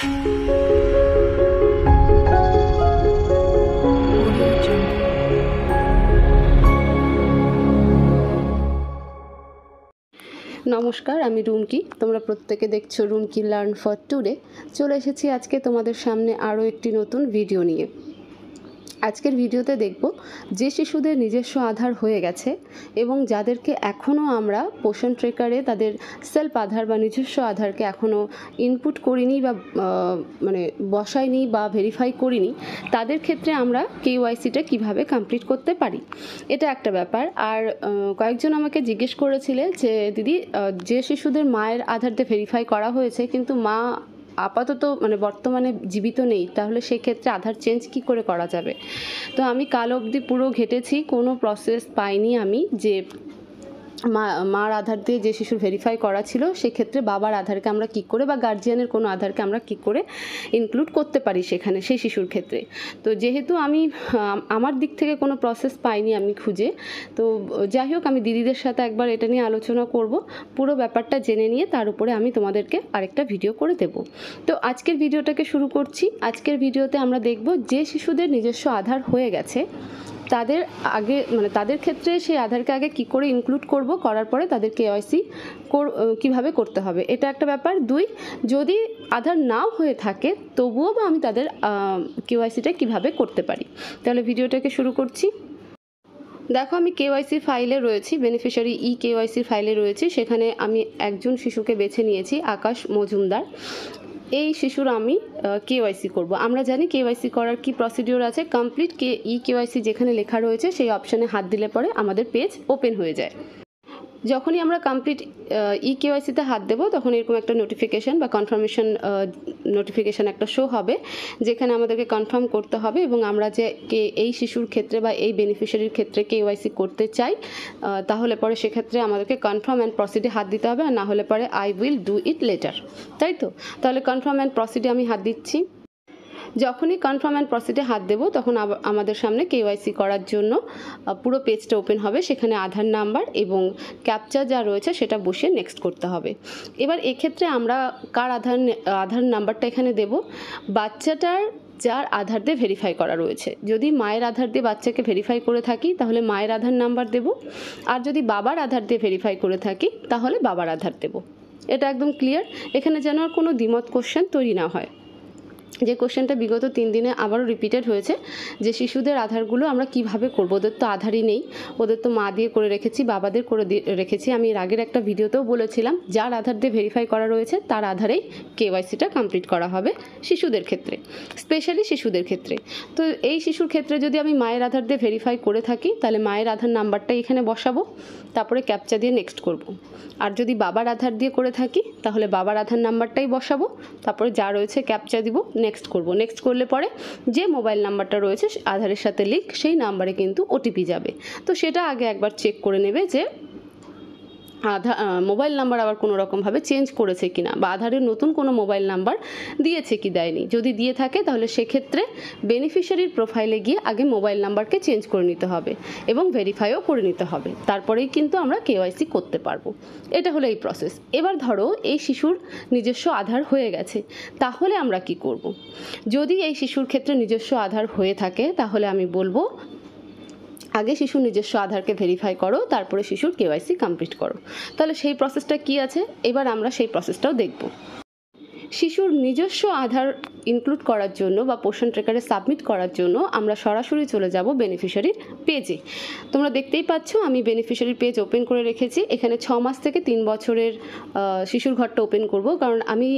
নমস্কার, আমি রুমকি। তোমরা প্রত্যেকে দেখছো রুমকি লার্ন ফর টুডে। চলে এসেছি আজকে তোমাদের সামনে আরও একটি নতুন ভিডিও নিয়ে। আজকের ভিডিওতে দেখব যে শিশুদের নিজস্ব আধার হয়ে গেছে এবং যাদেরকে এখনও আমরা পোষণ ট্রেকারে তাদের সেলফ আধার বা নিজস্ব আধারকে এখনও ইনপুট করিনি বা বসাইনি বা ভেরিফাই করিনি, তাদের ক্ষেত্রে আমরা কেওয়াইসিটা কিভাবে কমপ্লিট করতে পারি, এটা একটা ব্যাপার। আর কয়েকজন আমাকে জিজ্ঞেস করেছিলে যে দিদি, যে শিশুদের মায়ের আধার দিয়ে ভেরিফাই করা হয়েছে কিন্তু মা আপাতত বর্তমানে জীবিত নেই, তাহলে সেক্ষেত্রে আধার চেঞ্জ কি করে করা যাবে। তো আমি কাল অবধি পুরো ঘেটেছি, কোনো প্রসেস পাইনি আমি যে মার আধার দিয়ে যে শিশুর ভেরিফাই করা ছিল সেক্ষেত্রে বাবার আধারকে আমরা কী করে বা গার্জিয়ানের কোনো আধারকে আমরা কী করে ইনক্লুড করতে পারি সেখানে সেই শিশুর ক্ষেত্রে। তো যেহেতু আমি আমার দিক থেকে কোনো প্রসেস পাইনি আমি খুঁজে, তো যাই হোক আমি দিদিদের সাথে একবার এটা নিয়ে আলোচনা করব, পুরো ব্যাপারটা জেনে নিয়ে তার উপরে আমি তোমাদেরকে আরেকটা ভিডিও করে দেব। তো আজকের ভিডিওটাকে শুরু করছি। আজকের ভিডিওতে আমরা দেখব যে শিশুদের নিজস্ব আধার হয়ে গেছে তাদের আগে তাদের ক্ষেত্রে সেই আধারকে আগে কি করে ইনক্লুড করব, করার পরে তাদের কেওয়াইসি কিভাবে করতে হবে, এটা একটা ব্যাপার। দুই, যদি আধার নাও হয়ে থাকে তবুও বা আমি তাদের কেওয়াইসিটা কিভাবে করতে পারি। তাহলে ভিডিওটাকে শুরু করছি। দেখো, আমি কেওয়াইসি ফাইলে রয়েছি, বেনিফিশিয়ারি কেওয়াইসি ফাইলে রয়েছি। সেখানে আমি একজন শিশুকে বেছে নিয়েছি, আকাশ মজুমদার। এই শিশুর আমি কেওয়াইসি করব। আমরা জানি কেওয়াইসি করার কি প্রসিডিওর আছে। কমপ্লিট কেওয়াইসি যেখানে লেখা রয়েছে সেই অপশানে হাত দিলে পরে আমাদের পেজ ওপেন হয়ে যায়। যখনই আমরা কমপ্লিট কেওয়াইসিতে হাত দেবো তখন এরকম একটা নোটিফিকেশান বা কনফার্মেশন নোটিফিকেশান একটা শো হবে, যেখানে আমাদেরকে কনফার্ম করতে হবে এবং আমরা যে এই শিশুর ক্ষেত্রে বা এই বেনিফিশিয়ারির ক্ষেত্রে কেওয়াইসি করতে চাই, তাহলে পরে সেক্ষেত্রে আমাদেরকে কনফার্ম অ্যান্ড প্রসিডে হাত দিতে হবে, আর না হলে পরে I will do it later, তাই তো। তাহলে কনফার্ম অ্যান্ড প্রসিডে আমি হাত দিচ্ছি। যখনই কনফার্ম অ্যান্ড প্রসিডে হাত দেবো তখন আমাদের সামনে কেওয়াইসি করার জন্য পুরো পেজটা ওপেন হবে। সেখানে আধার নাম্বার এবং ক্যাপচা যা রয়েছে সেটা বসিয়ে নেক্সট করতে হবে। এবার এক্ষেত্রে আমরা কার আধার নাম্বারটা এখানে দেব, বাচ্চাটার যার আধার দিয়ে ভেরিফাই করা রয়েছে। যদি মায়ের আধার দিয়ে বাচ্চাকে ভেরিফাই করে থাকি তাহলে মায়ের আধার নাম্বার দেব, আর যদি বাবার আধার দিয়ে ভেরিফাই করে থাকি তাহলে বাবার আধার দেব। এটা একদম ক্লিয়ার। এখানে যেন আর কোনো দ্বিমত কোশ্চেন তৈরি না হয়। যে কোশ্চেনটা বিগত 3 দিনে আবারও রিপিটেড হয়েছে যে শিশুদের আধারগুলো আমরা কিভাবে করব, ওদের তো আধারই নেই, ওদের তো মা দিয়ে করে রেখেছি, বাবাদের করে রেখেছি। আমি এর আগের একটা ভিডিওতেও বলেছিলাম যার আধার দিয়ে ভেরিফাই করা রয়েছে তার আধারেই কেওয়াইসিটা কমপ্লিট করা হবে শিশুদের ক্ষেত্রে, স্পেশালি শিশুদের ক্ষেত্রে। তো এই শিশুর ক্ষেত্রে যদি আমি মায়ের আধার দিয়ে ভেরিফাই করে থাকি তাহলে মায়ের আধার নাম্বারটাই এখানে বসাবো, তারপরে ক্যাপচা দিয়ে নেক্সট করব। আর যদি বাবার আধার দিয়ে করে থাকি তাহলে বাবার আধার নাম্বারটাই বসাবো, তারপরে যা রয়েছে ক্যাপচা দিব, নেক্সট করব। নেক্সট করলে পরে যে মোবাইল নাম্বারটা রয়েছে আধারের সাথে লিঙ্ক সেই নাম্বারে কিন্তু ওটিপি যাবে। তো সেটা আগে একবার চেক করে নেবে যে মোবাইল নাম্বার আবার কোনো রকমভাবে চেঞ্জ করেছে কিনা বা আধারের নতুন কোনো মোবাইল নাম্বার দিয়েছে কি দেয়নি। যদি দিয়ে থাকে তাহলে সেক্ষেত্রে বেনিফিশিয়ারির প্রোফাইলে গিয়ে আগে মোবাইল নাম্বারকে চেঞ্জ করে নিতে হবে এবং ভেরিফাইও করে নিতে হবে, তারপরেই কিন্তু আমরা কেওয়াইসি করতে পারবো। এটা হলো এই প্রসেস। এবার ধরো এই শিশুর নিজস্ব আধার হয়ে গেছে, তাহলে আমরা কি করব। যদি এই শিশুর ক্ষেত্রে নিজস্ব আধার হয়ে থাকে তাহলে আমি বলবো আগে শিশুর নিজস্ব আধারকে ভেরিফাই করো, তারপরে শিশুর কেওয়াইসি কমপ্লিট করো। তাহলে সেই প্রসেসটা কি আছে এবার আমরা সেই প্রসেসটাও দেখব। শিশুর নিজস্ব আধার ইনক্লুড করার জন্য বা পোষণ ট্রেকারে সাবমিট করার জন্য আমরা সরাসরি চলে যাব বেনিফিশিয়ারির পেজে। তোমরা দেখতেই পাচ্ছ আমি বেনিফিশিয়ারির পেজ ওপেন করে রেখেছি। এখানে 6 মাস থেকে 3 বছরের শিশুর ঘরটা ওপেন করব, কারণ আমি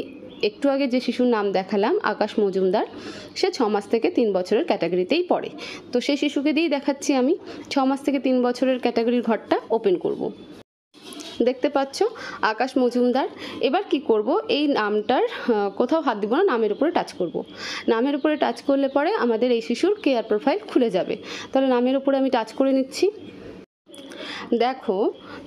একটু আগে যে শিশুর নাম দেখালাম আকাশ মজুমদার, সে 6 মাস থেকে 3 বছরের ক্যাটাগরিতেই পড়ে। তো সেই শিশুকে দিয়েই দেখাচ্ছি আমি 6 মাস থেকে 3 বছরের ক্যাটাগরির ঘরটা ওপেন করব। দেখতে পাচ্ছ আকাশ মজুমদার। এবার কি করব, এই নামটার কোথাও হাত দিব না, নামের উপরে টাচ করব। নামের উপরে টাচ করলে পরে আমাদের এই শিশুর কেয়ার প্রোফাইল খুলে যাবে। তাহলে নামের উপরে আমি টাচ করে নিচ্ছি। দেখো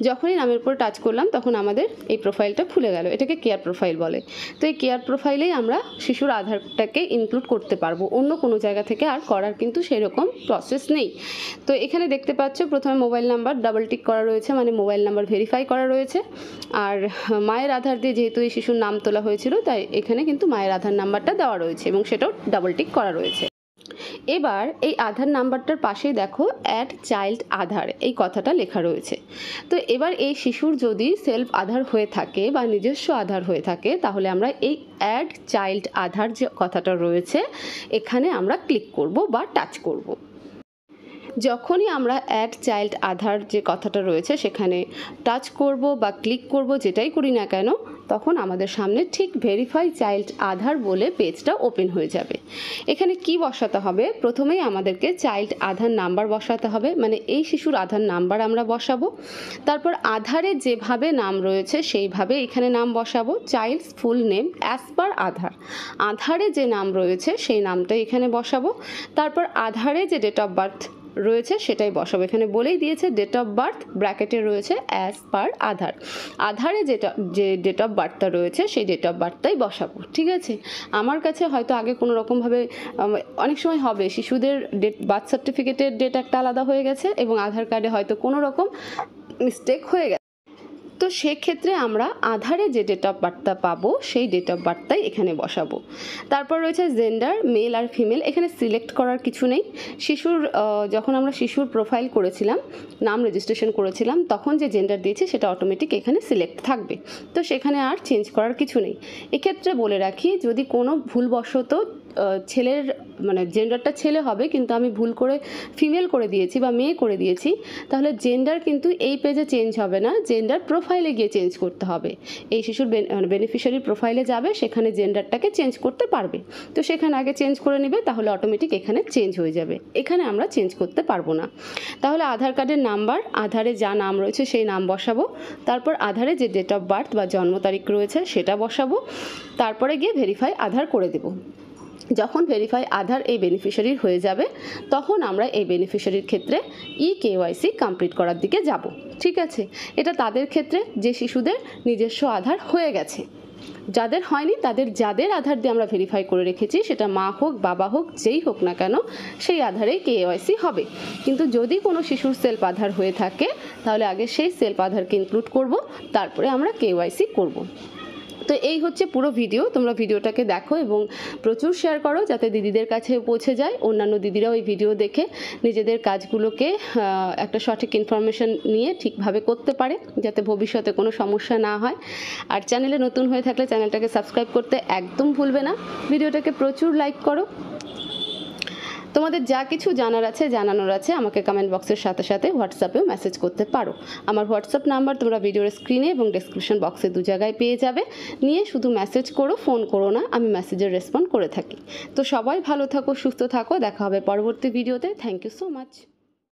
যখনই নামের উপর টাচ করলাম তখন আমাদের এই প্রোফাইলটা খুলে গেল। এটাকে কেয়ার প্রোফাইল বলে। তো এই কেয়ার প্রোফাইলেই আমরা শিশুর আধারটাকে ইনক্লুড করতে পারবো, অন্য কোনো জায়গা থেকে আর করার কিন্তু সেরকম প্রসেস নেই। তো এখানে দেখতে পাচ্ছ প্রথমে মোবাইল নাম্বার ডাবল টিক করা রয়েছে, মানে মোবাইল নাম্বার ভেরিফাই করা রয়েছে। আর মায়ের আধার দিয়ে যেহেতু এই শিশুর নাম তোলা হয়েছিল তাই এখানে কিন্তু মায়ের আধার নাম্বারটা দেওয়া রয়েছে এবং সেটাও ডাবল টিক করা রয়েছে। এবার এই আধার নাম্বারটার পাশেই দেখো অ্যাড চাইল্ড আধার এই কথাটা লেখা রয়েছে। তো এবার এই শিশুর যদি সেলফ আধার হয়ে থাকে বা নিজস্ব আধার হয়ে থাকে তাহলে আমরা এই অ্যাড চাইল্ড আধার যে কথাটা রয়েছে এখানে আমরা ক্লিক করব বা টাচ করব। যখনই আমরা অ্যাড চাইল্ড আধার যে কথাটা রয়েছে সেখানে টাচ করব বা ক্লিক করব, যেটাই করি না কেন, তখন আমাদের সামনে ঠিক ভেরিফাই চাইল্ড আধার বলে পেজটা ওপেন হয়ে যাবে। এখানে কি বসাতে হবে? প্রথমেই আমাদেরকে চাইল্ড আধার নাম্বার বসাতে হবে, মানে এই শিশুর আধার নাম্বার আমরা বসাবো। তারপর আধারে যেভাবে নাম রয়েছে সেইভাবে এখানে নাম বসাবো, child's full name as per Aadhaar. আধারে যে নাম রয়েছে সেই নামটাই এখানে বসাবো। তারপর আধারে যে ডেট অফ বার্থ রয়েছে সেটাই বসাবো। এখানে বলেই দিয়েছে ডেট অফ বার্থ ব্র্যাকেটে রয়েছে অ্যাজ পার আধার। আধারে যে ডেট অফ বার্থটা রয়েছে সেই ডেট অফ বার্থটাই বসাবো। ঠিক আছে, আমার কাছে হয়তো আগে কোনো রকমভাবে অনেক সময় হবে শিশুদের বার্থ সার্টিফিকেটের ডেট একটা আলাদা হয়ে গেছে এবং আধার কার্ডে হয়তো কোনো রকম মিস্টেক হয়ে গেছে। তো সেক্ষেত্রে আমরা আধারে যে ডেট অফ বার্থটা পাবো সেই ডেট অফ বার্থটাই এখানে বসাবো। তারপর রয়েছে জেন্ডার, মেল আর ফিমেল। এখানে সিলেক্ট করার কিছু নেই। যখন আমরা শিশুর প্রোফাইল করেছিলাম, নাম রেজিস্ট্রেশন করেছিলাম, তখন যে জেন্ডার দিয়েছি সেটা অটোমেটিক এখানে সিলেক্ট থাকবে। তো সেখানে আর চেঞ্জ করার কিছু নেই। এক্ষেত্রে বলে রাখি, যদি কোনো ভুলবশত ছেলের মানে জেন্ডারটা ছেলে হবে কিন্তু আমি ভুল করে ফিমেল করে দিয়েছি বা মেয়ে করে দিয়েছি, তাহলে জেন্ডার কিন্তু এই পেজে চেঞ্জ হবে না, জেন্ডার প্রোফাইলে গিয়ে চেঞ্জ করতে হবে। এই শিশুর বেনিফিশিয়ারি প্রোফাইলে যাবে, সেখানে জেন্ডারটাকে চেঞ্জ করতে পারবে। তো সেখানে আগে চেঞ্জ করে নেবে, তাহলে অটোমেটিক এখানে চেঞ্জ হয়ে যাবে। এখানে আমরা চেঞ্জ করতে পারবো না। তাহলে আধার কার্ডের নাম্বার, আধারে যা নাম রয়েছে সেই নাম বসাবো। তারপর আধারে যে ডেট অফ বার্থ বা জন্ম তারিখ রয়েছে সেটা বসাবো। তারপরে গিয়ে ভেরিফাই আধার করে দেবো। যখন ভেরিফাই আধার এই বেনিফিশিয়ারির হয়ে যাবে তখন আমরা এই বেনিফিশিয়ারির ক্ষেত্রে KYC কমপ্লিট করার দিকে যাব। ঠিক আছে, এটা তাদের ক্ষেত্রে যে শিশুদের নিজস্ব আধার হয়ে গেছে। যাদের হয়নি যাদের আধার দিয়ে আমরা ভেরিফাই করে রেখেছি, সেটা মা হোক বাবা হোক যেই হোক না কেন, সেই আধারেই KYC হবে। কিন্তু যদি কোনো শিশুর সেলফ আধার হয়ে থাকে তাহলে আগে সেই সেলফ আধারকে ইনক্লুড করব, তারপরে আমরা KYC করব। তো এই হচ্ছে পুরো ভিডিও। তোমরা ভিডিওটাকে দেখো এবং প্রচুর শেয়ার করো যাতে দিদিদের কাছে পৌঁছে যায়, অন্যান্য দিদিরাও এই ভিডিও দেখে নিজেদের কাজগুলোকে একটা সঠিক ইনফরমেশন নিয়ে ঠিকভাবে করতে পারে, যাতে ভবিষ্যতে কোনো সমস্যা না হয়। আর চ্যানেলে নতুন হয়ে থাকলে চ্যানেলটাকে সাবস্ক্রাইব করতে একদম ভুলবে না। ভিডিওটাকে প্রচুর লাইক করো। তোমাদের যা কিছু জানানোর আছে আমাকে কমেন্ট বক্সের সাথে সাথে হোয়াটসঅ্যাপেও মেসেজ করতে পারো। আমার হোয়াটসঅ্যাপ নাম্বার তোমরা ভিডিওর স্ক্রিনে এবং ডেসক্রিপশন বক্সে দু জায়গায় পেয়ে যাবে। নিয়ে শুধু মেসেজ করো, ফোন করো না, আমি মেসেজের রেসপন্ড করে থাকি। তো সবাই ভালো থাকো, সুস্থ থাকো, দেখা হবে পরবর্তী ভিডিওতে। Thank you so much.